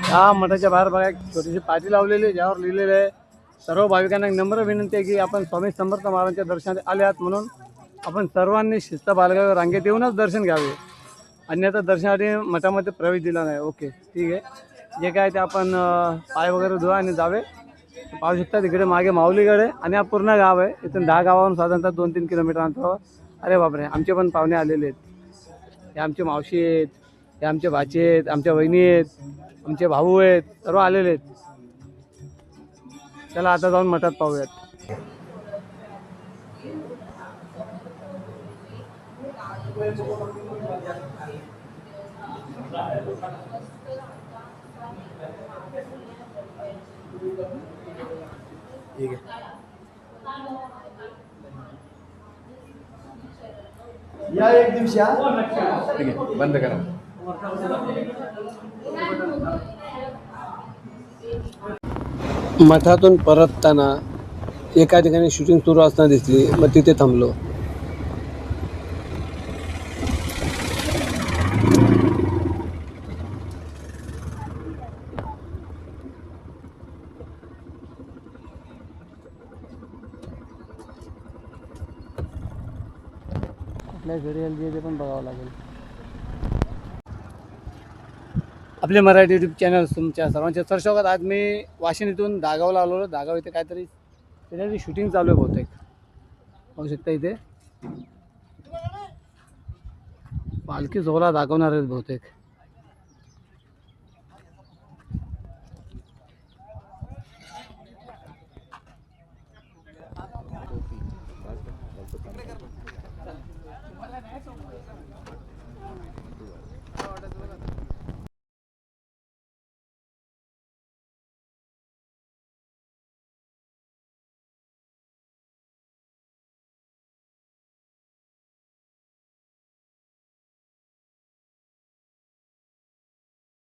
हा मठाच्या बाहेर बघा एक छोटीशी पाटी लावलेली आहे, ज्यावर लिहिलेलं आहे सर्व भाविकांना एक नम्र विनंती आहे की आपण स्वामी समर्थ महाराजांच्या दर्शनात आले आहात म्हणून आपण सर्वांनी शिस्त बाळगावी, रांगेत येऊनच दर्शन घ्यावे, अन्यथा दर्शनासाठी मठामध्ये प्रवेश दिला नाही. ओके ठीक आहे. जे काय ते आपण पाय वगैरे धुवा आणि जावे. पाहू शकता तिकडे मागे माऊलीकडे आणि हा पूर्ण गाव आहे. इथून 10 गावावरून साधारणतः 2-3 किलोमीटर अंतरावर. अरे बापरे, आमचे पण पाहुणे आलेले आहेत. हे आमचे मावशी आहेत, हे आमचे भाचे आहेत, आमच्या वहिनी आहेत, आमचे भाऊ आहेत, सर्व आलेले आहेत. चला आता जाऊन मठात पाहूयात. ठीक आहे. या एक दिवशी ठीक आहे, बंद करा. मठातून परतताना एका ठिकाणी शूटिंग सुरू असताना दिसली, मग तिथे थांबलो. आपल्या घरी आली ते पण बघावं लागेल. आपले मराठी यूट्यूब चॅनल तुमच्या सर्वांच्या सरस्वागत. आज मी वाशिम इथून दागावला आलो. दागाव इथे काहीतरी त्याच्याची शूटिंग चालू आहे बहुतेक. पाहू शकता इथे पालखी सोहळा दाखवणार आहेत बहुतेक.